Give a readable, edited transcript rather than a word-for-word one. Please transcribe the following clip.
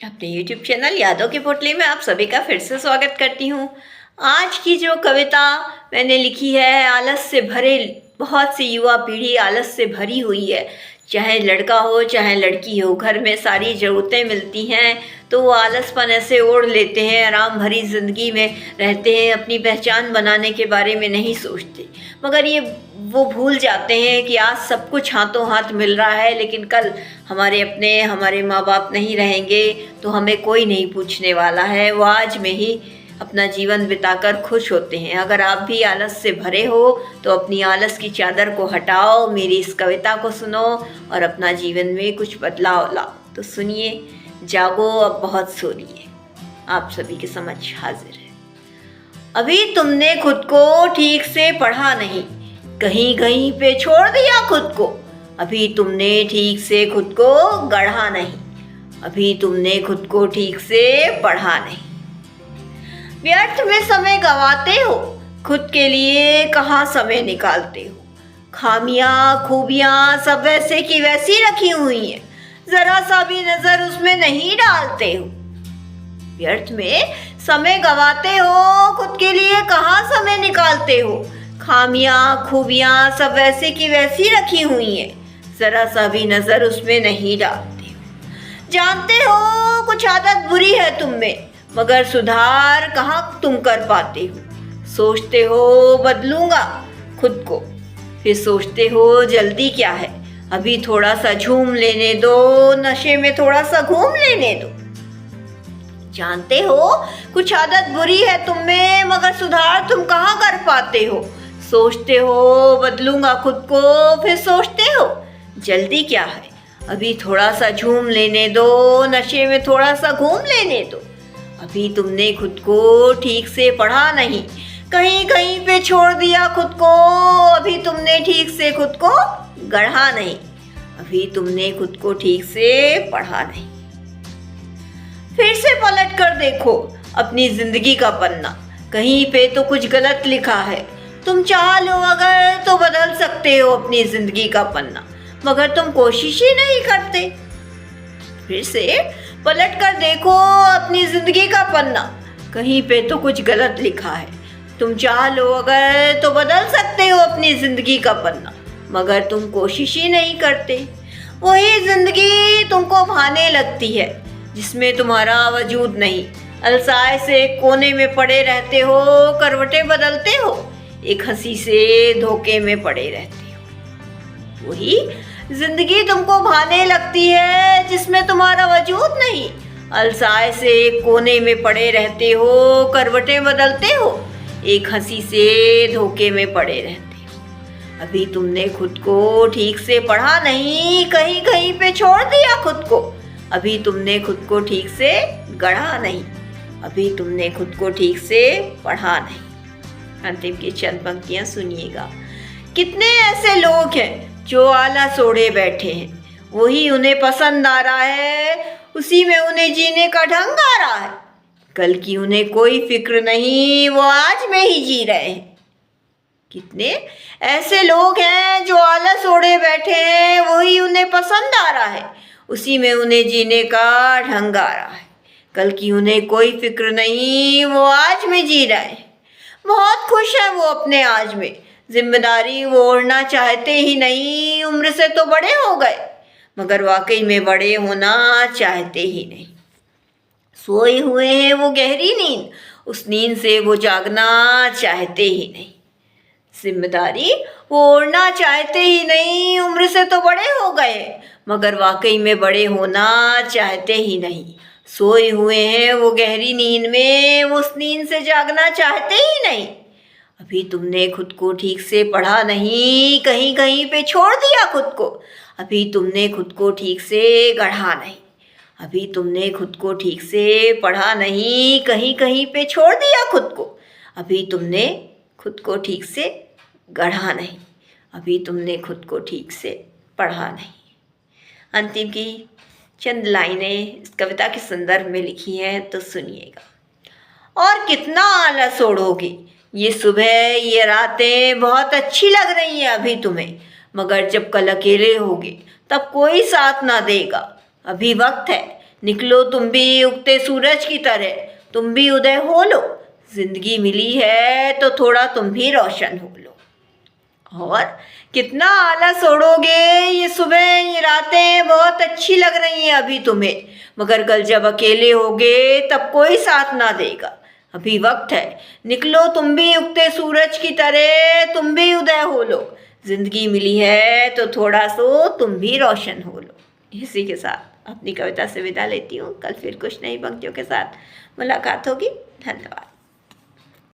अपने YouTube channel यादों के पोटली में आप सभी का फिर से स्वागत करती हूँ। आज की जो कविता मैंने लिखी है, आलस से भरे बहुत सी युवा पीढ़ी आलस से भरी हुई है। चाहे लड़का हो चाहे लड़की हो, घर में सारी ज़रूरतें मिलती हैं तो वो आलसपन ऐसे ओढ़ लेते हैं, आराम भरी ज़िंदगी में रहते हैं, अपनी पहचान बनाने के बारे में नहीं सोचते। मगर ये वो भूल जाते हैं कि आज सब कुछ हाथों हाथ मिल रहा है, लेकिन कल हमारे माँ बाप नहीं रहेंगे तो हमें कोई नहीं पूछने वाला है। वो आज में ही अपना जीवन बिताकर खुश होते हैं। अगर आप भी आलस से भरे हो तो अपनी आलस की चादर को हटाओ, मेरी इस कविता को सुनो और अपना जीवन में कुछ बदलाव लाओ। तो सुनिए, जागो अब बहुत सो रही है, आप सभी के समक्ष हाजिर है। अभी तुमने खुद को ठीक से पढ़ा नहीं, कहीं कहीं पे छोड़ दिया खुद को। अभी तुमने ठीक से खुद को गढ़ा नहीं, अभी तुमने खुद को ठीक से पढ़ा नहीं। व्यर्थ में समय गवाते हो, खुद के लिए कहाँ समय निकालते हो। खामियां खूबियां सब वैसे की वैसी रखी हुई हैं, जरा सा भी नजर उसमें नहीं डालते हो। व्यर्थ में समय गवाते हो, खुद के लिए कहाँ समय निकालते हो। खामियां खूबियां सब वैसे की वैसी रखी हुई हैं, जरा सा भी नजर उसमें नहीं डालते हो। जानते हो कुछ आदत बुरी है तुम में, मगर सुधार कहाँ तुम कर पाते हो। सोचते हो बदलूंगा खुद को, फिर सोचते हो जल्दी क्या है, अभी थोड़ा सा झूम लेने दो, नशे में थोड़ा सा घूम लेने दो। जानते हो कुछ आदत बुरी है तुम में, मगर सुधार तुम कहाँ कर पाते हो। सोचते हो बदलूंगा खुद को, फिर सोचते हो जल्दी क्या है, अभी थोड़ा सा झूम लेने दो, नशे में थोड़ा सा घूम लेने दो। अभी तुमने खुद को ठीक से पढ़ा नहीं, कहीं कहीं पे छोड़ दिया खुद को। अभी तुमने ठीक से खुद को गढ़ा नहीं, अभी तुमने खुद को ठीक से पढ़ा नहीं। फिर से पलट कर देखो अपनी जिंदगी का पन्ना, कहीं पे तो कुछ गलत लिखा है। तुम चाह लो अगर तो बदल सकते हो अपनी जिंदगी का पन्ना, मगर तुम कोशिश ही नहीं करते। फिर से पलट कर देखो अपनी जिंदगी का पन्ना, कहीं पे तो कुछ गलत लिखा है। तुम चाह लो अगर तो बदल सकते हो अपनी जिंदगी का पन्ना, मगर तुम कोशिश ही नहीं करते। वही जिंदगी तुमको भाने लगती है जिसमें तुम्हारा वजूद नहीं। अलसाए से कोने में पड़े रहते हो, करवटें बदलते हो, एक हंसी से धोखे में पड़े रहते हो। वही जिंदगी तुमको भाने लगती है जिसमें तुम्हारा वजूद नहीं। अलसाए से कोने में पड़े रहते हो, करवटें बदलते हो, एक हंसी से धोखे में पड़े रहते हो। अभी तुमने खुद को ठीक से पढ़ा नहीं, कहीं कहीं पे छोड़ दिया खुद को। अभी तुमने खुद को ठीक से गढ़ा नहीं, अभी तुमने खुद को ठीक से पढ़ा नहीं। अंतिम की चंद पंक्तियां सुनिएगा। कितने ऐसे लोग हैं जो आलस ओढ़े बैठे हैं, वही उन्हें पसंद आ रहा है, उसी में उन्हें जीने का ढंग आ रहा है। कल की उन्हें कोई फिक्र नहीं, वो आज में ही जी रहे हैं। कितने ऐसे लोग हैं जो आलस ओढ़े बैठे हैं, वही उन्हें पसंद आ रहा है, उसी में उन्हें जीने का ढंग आ रहा है। कल की उन्हें कोई फिक्र नहीं, वो आज में जी रहे हैं। बहुत खुश है वो अपने आज में, जिम्मेदारी वो ओढ़ना चाहते ही नहीं। उम्र से तो बड़े हो गए, मगर वाकई में बड़े होना चाहते ही नहीं। सोए हुए हैं वो गहरी नींद, उस नींद से वो जागना चाहते ही नहीं। जिम्मेदारी वो ओढ़ना चाहते ही नहीं। उम्र से तो बड़े हो गए, मगर वाकई में बड़े होना चाहते ही नहीं। सोए हुए हैं वो गहरी नींद में, वो उस नींद से जागना चाहते ही नहीं। अभी तुमने खुद को ठीक से पढ़ा नहीं, कहीं कहीं पे छोड़ दिया खुद को। अभी तुमने खुद को ठीक से गढ़ा नहीं, अभी तुमने खुद को ठीक से पढ़ा नहीं, कहीं कहीं पे छोड़ दिया खुद को। अभी तुमने खुद को ठीक से गढ़ा नहीं, अभी तुमने खुद को ठीक से पढ़ा नहीं। अंतिम की चंद लाइनें इस कविता के संदर्भ में लिखी हैं, तो सुनिएगा। और कितना आलस ओढ़ोगी, ये सुबह ये रातें बहुत अच्छी लग रही हैं अभी तुम्हें, मगर जब कल अकेले होगे तब कोई साथ ना देगा। अभी वक्त है निकलो तुम भी उगते सूरज की तरह, तुम भी उदय हो लो, जिंदगी मिली है तो थोड़ा तुम भी रोशन हो लो। और कितना आलस ओढ़ोगे, ये सुबह ये रातें बहुत अच्छी लग रही हैं अभी तुम्हें, मगर कल जब अकेले होगे तब कोई साथ ना देगा। अभी वक्त है, निकलो तुम भी उगते सूरज की तरह, तुम भी उदय हो लो, जिंदगी मिली है तो थोड़ा सो तुम भी रोशन हो लो। इसी के साथ अपनी कविता से विदा लेती हूँ। कल फिर कुछ नई पंक्तियों के साथ मुलाकात होगी। धन्यवाद।